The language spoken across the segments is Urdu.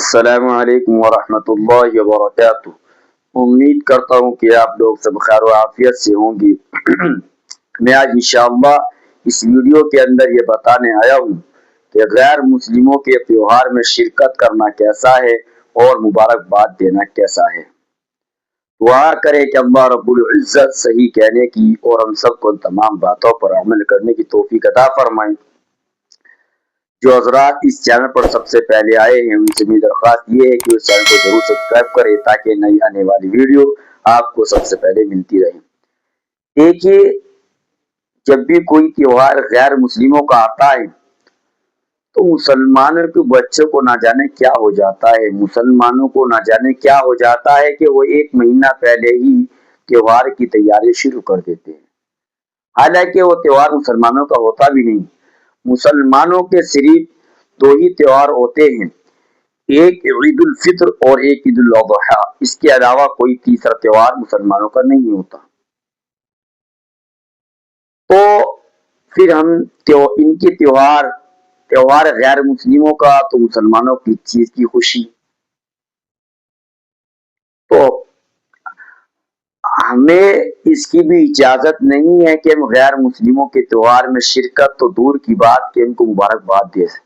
السلام علیکم ورحمۃ اللہ وبرکاتہ۔ امید کرتا ہوں کہ آپ لوگ سب خیر و عافیت سے ہوں گے۔ میں آج انشاءاللہ اس ویڈیو کے اندر یہ بتانے آیا ہوں کہ غیر مسلموں کے تہوار میں شرکت کرنا کیسا ہے اور مبارکباد دینا کیسا ہے۔ دعا کرے کہ اللہ رب العزت صحیح کہنے کی اور ہم سب کو تمام باتوں پر عمل کرنے کی توفیق عطا فرمائے۔ جو حضرات اس چینل پر سب سے پہلے آئے ہیں ان سے میری درخواست یہ ہے کہ اس چینل کو ضرور سبسکرائب کریں تاکہ نئی آنے والی ویڈیو آپ کو سب سے پہلے ملتی رہے۔ دیکھیے، جب بھی کوئی تہوار غیر مسلموں کا آتا ہے تو مسلمانوں کے بچوں کو نہ جانے کیا ہو جاتا ہے، مسلمانوں کو نہ جانے کیا ہو جاتا ہے کہ وہ ایک مہینہ پہلے ہی تہوار کی تیاری شروع کر دیتے ہیں، حالانکہ وہ تہوار مسلمانوں کا ہوتا بھی نہیں۔ مسلمانوں کے صرف دو ہی تہوار ہوتے ہیں، ایک عید الفطر اور ایک عید الاضحیٰ، اس کے علاوہ کوئی تیسرا تہوار مسلمانوں کا نہیں ہوتا۔ تو پھر ہم ان کے تہوار غیر مسلموں کا تو مسلمانوں کی چیز کی خوشی، تو ہمیں اس کی بھی اجازت نہیں ہے کہ ہم غیر مسلموں کے تہوار میں شرکت تو دور کی بات کہ ان کو مبارکباد دے سکتے،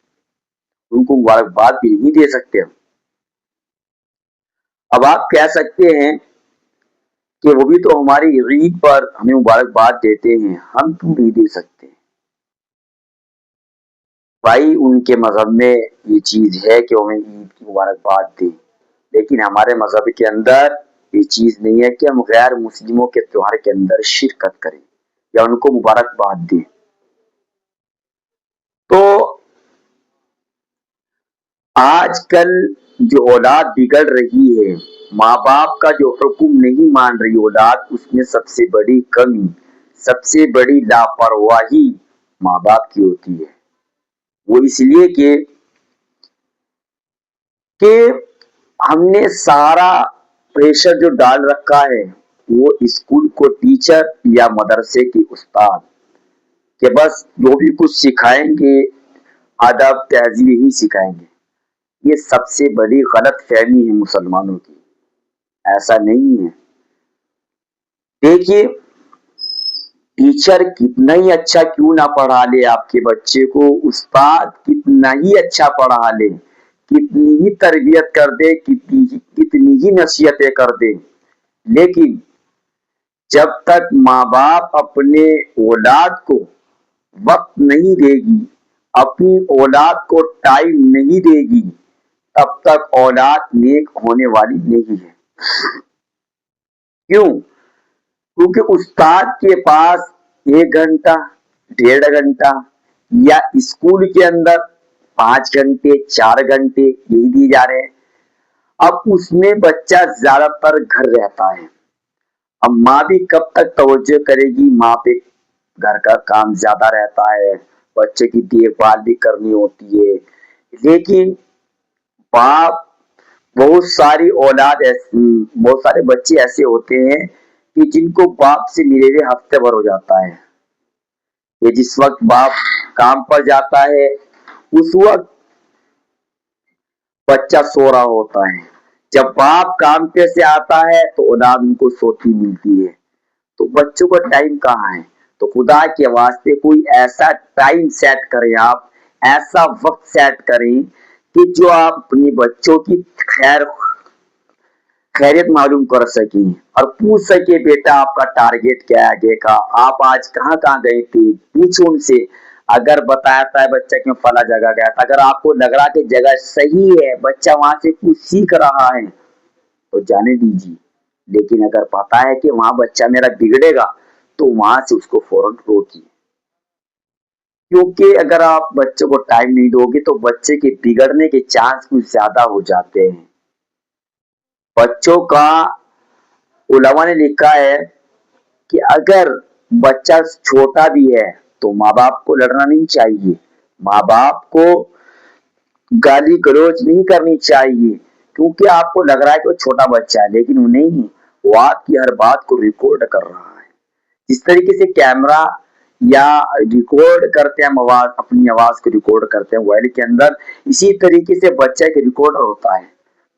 ان کو مبارکباد بھی نہیں دے سکتے۔ اب آپ کہہ سکتے ہیں کہ وہ بھی تو ہماری عید پر ہمیں مبارکباد دیتے ہیں، ہم کیوں نہیں دے سکتے؟ بھائی، ان کے مذہب میں یہ چیز ہے کہ ہمیں عید کی مبارکباد دیں، لیکن ہمارے مذہب کے اندر یہ چیز نہیں ہے کہ ہم غیر مسلموں کے تہوار کے اندر شرکت کریں یا ان کو مبارکباد دیں۔ تو آج کل جو اولاد بگڑ رہی ہے، ماں باپ کا جو حکم نہیں مان رہی اولاد، اس میں سب سے بڑی کمی، سب سے بڑی لاپرواہی ماں باپ کی ہوتی ہے۔ وہ اس لیے کہ ہم نے سارا پریشر جو ڈال رکھا ہے وہ اسکول کو ٹیچر یا مدرسے کے استاد کہ بس جو بھی کچھ سکھائیں گے ادب تہذیب ہی سکھائیں گے۔ یہ سب سے بڑی غلط فہمی ہے مسلمانوں کی، ایسا نہیں ہے۔ دیکھیے، ٹیچر کتنا ہی اچھا کیوں نہ پڑھا لے آپ کے بچے کو، استاد کتنا ہی اچھا پڑھا لے، کتنی ہی تربیت کر دے، کتنی ہی نصیحتیں کر دے، لیکن جب تک ماں باپ اپنے اولاد کو وقت نہیں دے گی، اپنی اولاد کو ٹائم نہیں دے گی، تب تک اولاد نیک ہونے والی نہیں ہے۔ کیوں؟ کیونکہ استاد کے پاس 1 گھنٹہ 1.5 گھنٹہ یا اسکول کے اندر 5 گھنٹے 4 گھنٹے یہی دیے جا رہے ہیں۔ اب اس میں بچہ زیادہ تر گھر رہتا ہے، اب ماں بھی کب تک توجہ کرے گی؟ ماں پہ گھر کا کام زیادہ رہتا ہے، بچے کی دیکھ بھال بھی کرنی ہوتی ہے، لیکن باپ بہت سارے بچے ایسے ہوتے ہیں کہ جن کو باپ سے ملے ہوئے ہفتے بھر ہو جاتا ہے۔ یہ جس وقت باپ کام پر جاتا ہے اس وقت بچہ سو رہا ہوتا ہے، جب باپ کام پہ سے آتا ہے تو اولاد ان کو سوتی ملتی ہے، تو بچوں کا ٹائم کہاں ہے؟ تو خدا کے واسطے کوئی ایسا ٹائم سیٹ کریں، آپ ایسا وقت سیٹ کریں کہ جو آپ اپنے بچوں کی خیریت معلوم کر سکیں اور پوچھ سکے بیٹا آپ کا ٹارگیٹ کیا ہے آگے کا، آپ آج کہاں کہاں گئے تھے، پوچھو ان سے۔ اگر بتاتا ہے بچہ کہ فلاں جگہ گیا تھا، اگر آپ کو لگ رہا کہ جگہ صحیح ہے، بچہ وہاں سے کچھ سیکھ رہا ہے تو جانے دیجیے، لیکن اگر پتا ہے کہ وہاں بچہ میرا بگڑے گا تو وہاں سے اس کو فوراً روکیے، کیونکہ اگر آپ بچوں کو ٹائم نہیں دو گے تو بچے کے بگڑنے کے چانس کچھ زیادہ ہو جاتے ہیں۔ بچوں کا علماء نے لکھا ہے کہ اگر بچہ چھوٹا بھی ہے تو ماں باپ کو لڑنا نہیں چاہیے، ماں باپ کو گالی گلوچ نہیں کرنی چاہیے، کیونکہ آپ کو لگ رہا ہے کہ وہ چھوٹا بچہ ہے، لیکن وہ نہیں، وہ آپ کی ہر بات کو ریکارڈ کر رہا ہے۔ جس طریقے سے کیمرہ یا ریکارڈ کرتے ہیں آواز، اپنی آواز کو ریکارڈ کرتے ہیں موبائل کے اندر، اسی طریقے سے بچہ کے ریکارڈر ہوتا ہے،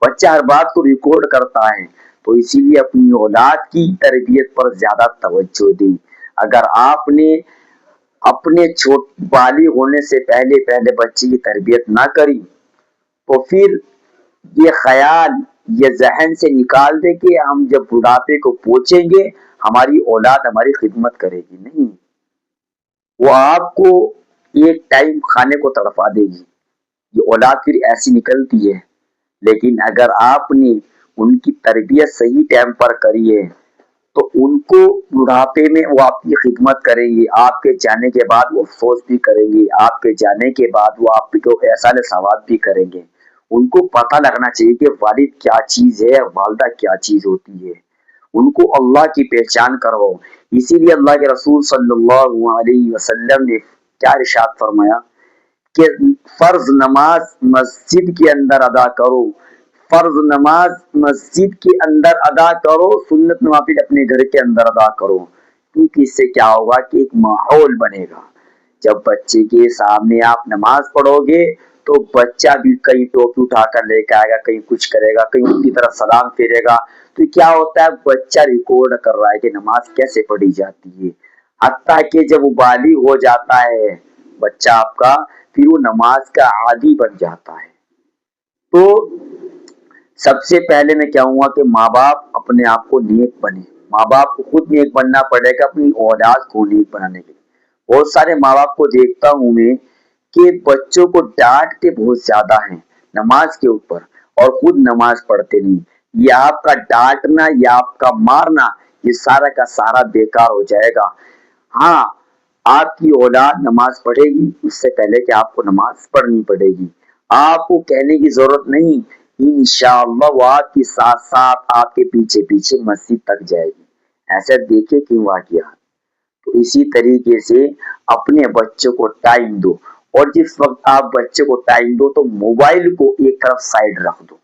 بچہ ہر بات کو ریکارڈ کرتا ہے۔ تو اسی لیے اپنی اولاد کی تربیت پر زیادہ توجہ دی۔ اگر آپ نے اپنے بالغ ہونے سے پہلے بچے کی تربیت نہ کری تو پھر یہ خیال یہ ذہن سے نکال دے کہ ہم جب بڑھاپے کو پہنچیں گے ہماری اولاد ہماری خدمت کرے گی، نہیں، وہ آپ کو ایک ٹائم کھانے کو تڑپا دے گی، یہ اولاد پھر ایسی نکلتی ہے۔ لیکن اگر آپ نے ان کی تربیت صحیح ٹائم پر کری ہے تو ان کو بڑھاپے میں وہ آپ کی خدمت کریں گی، آپ کے جانے کے بعد وہ افسوس بھی کریں گی، آپ کے جانے کے بعد وہ آپ کو احسان ثواب بھی کریں گے۔ ان کو پتہ لگنا چاہیے کہ والد کیا چیز ہے، والدہ کیا چیز ہوتی ہے، ان کو اللہ کی پہچان کرو۔ اسی لیے اللہ کے رسول صلی اللہ علیہ وسلم نے کیا ارشاد فرمایا کہ فرض نماز مسجد کے اندر ادا کرو، فرض نماز مسجد کے اندر ادا کرو، سنت نوافل اپنے گھر کے اندر ادا کرو، کیونکہ اس سے کیا ہوگا کہ ایک ماحول بنے گا۔ جب بچے کے سامنے آپ نماز پڑھو گے تو بچہ بھی کہیں ٹوپی اٹھا کر لے کے آئے گا، کہیں کچھ کرے گا، کہیں ان کی طرف سلام پھیرے گا، تو کیا ہوتا ہے بچہ ریکارڈ کر رہا ہے کہ نماز کیسے پڑھی جاتی ہے۔ حتیٰ کہ جب وہ بالغ ہو جاتا ہے بچہ آپ کا، پھر وہ نماز کا عادی بن جاتا ہے۔ تو سب سے پہلے میں کہوں گا کہ ماں باپ اپنے آپ کو نیک بنے، ماں باپ کو خود نیک بننا پڑے گا اپنی اولاد کو نیک بنانے کے لیے۔ بہت سارے ماں باپ کو دیکھتا ہوں میں کہ بچوں کو ڈانٹتے بہت زیادہ ہیں نماز کے اوپر اور خود نماز پڑھتے نہیں۔ یہ آپ کا ڈانٹنا یا آپ کا مارنا یہ سارا کا سارا بیکار ہو جائے گا۔ ہاں، آپ کی اولاد نماز پڑھے گی اس سے پہلے کہ آپ کو نماز پڑھنی پڑے گی، آپ کو کہنے کی ضرورت نہیں، انشاءاللہ وہ آپ کے ساتھ ساتھ آپ کے پیچھے پیچھے مسجد تک جائے گی۔ ایسا دیکھے کیوں واقعہ۔ تو اسی طریقے سے اپنے بچوں کو ٹائم دو، اور جس وقت آپ بچے کو ٹائم دو تو موبائل کو ایک طرف سائڈ رکھ دو۔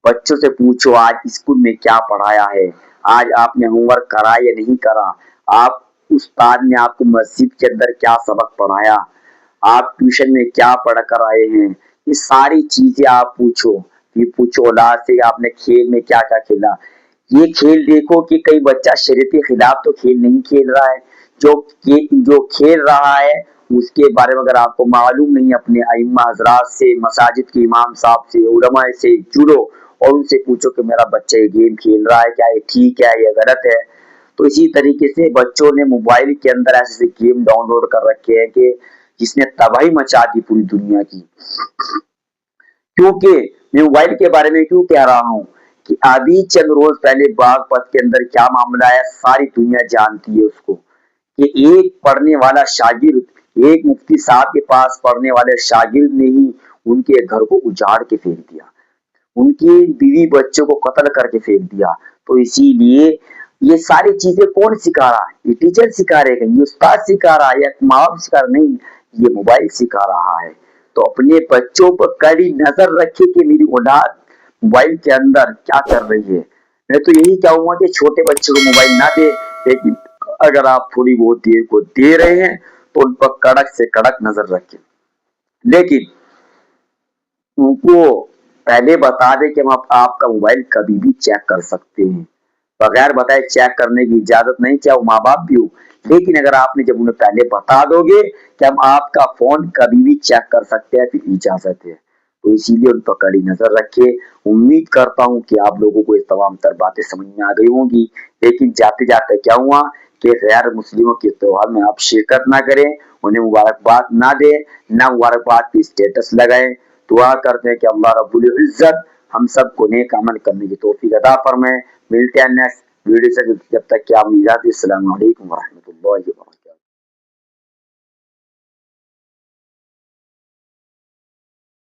بچوں سے پوچھو آج اسکول میں کیا پڑھایا ہے، آج آپ نے ہوم ورک کرا یا نہیں کرا، آپ استاد نے آپ کو مسجد کے اندر کیا سبق پڑھایا، آپ ٹیوشن میں کیا پڑھ کر آئے ہیں، یہ ساری چیزیں آپ پوچھو۔ یہ پوچھو اولاد سے آپ نے کھیل میں کیا کیا کھیلا، یہ کھیل دیکھو کہ کئی بچہ شریعت کے خلاف تو کھیل نہیں کھیل رہا ہے، جو کھیل رہا ہے اس کے بارے میں اگر آپ کو معلوم نہیں، اپنے ائمہ حضرات سے، مساجد کے امام صاحب سے، علماء سے جڑو اور ان سے پوچھو کہ میرا بچہ یہ گیم کھیل رہا ہے، کیا یہ ٹھیک ہے یا غلط ہے۔ تو اسی طریقے سے بچوں نے موبائل کے اندر ایسے گیم ڈاؤن لوڈ کر رکھے ہیں کہ جس نے تباہی مچا دی پوری دنیا کی۔ کیونکہ میں موبائل کے بارے میں کیوں کہہ رہا ہوں کہ ابھی چند روز پہلے باغپت کے اندر کیا معاملہ ہے ساری دنیا جانتی ہے اس کو، کہ ایک پڑھنے والا شاگرد، ایک مفتی صاحب کے پاس پڑھنے والے شاگرد نے ہی ان کے گھر کو اجاڑ کے پھینک دیا، ان کی بیوی بچوں کو قتل کر کے پھینک دیا۔ تو اسی لیے یہ ساری چیزیں کون سکھا رہا ہے؟ یہ ٹیچر سکھا رہے گا، یہ استاد سکھا رہا ہے، یا ماں باپ سکھا رہا نہیں، یہ موبائل سکھا رہا ہے۔ تو اپنے بچوں پر کڑی نظر رکھے کہ میری اولاد موبائل کے اندر کیا کر رہی ہے۔ میں تو یہی کہوں گا کہ چھوٹے بچوں کو موبائل نہ دے، لیکن اگر آپ تھوڑی بہت دیر کو دے رہے ہیں تو ان پر کڑک سے کڑک نظر رکھیں، لیکن ان کو پہلے بتا دیں کہ ہم آپ کا موبائل کبھی بھی چیک کر سکتے ہیں، بغیر بتائے چیک کرنے کی اجازت نہیں، چاہے وہ ماں باپ بھی ہو۔ لیکن اگر آپ نے جب انہیں پہلے بتا دو گے کہ ہم آپ کا فون کبھی بھی چیک کر سکتے ہیں، پھر اجازت ہے، تو اسی لیے ان پر کڑی نظر رکھے۔ امید کرتا ہوں کہ آپ لوگوں کو یہ تمام تر باتیں سمجھ میں آ گئی ہوں گی۔ لیکن جاتے جاتے کیا ہوا کہ غیر مسلموں کے تہوار میں آپ شرکت نہ کریں، انہیں مبارکباد نہ دیں، نہ مبارکباد کی اسٹیٹس لگائیں۔ دعا کرتے ہیں کہ اللہ رب العزت ہم سب کو نیک عمل کرنے کی توفیق عطا فرمائے۔ ملتے ہیں نیکسٹ ویڈیو سے، جب تک کہ آپ السلام علیکم ورحمۃ اللہ وبرکاتہ۔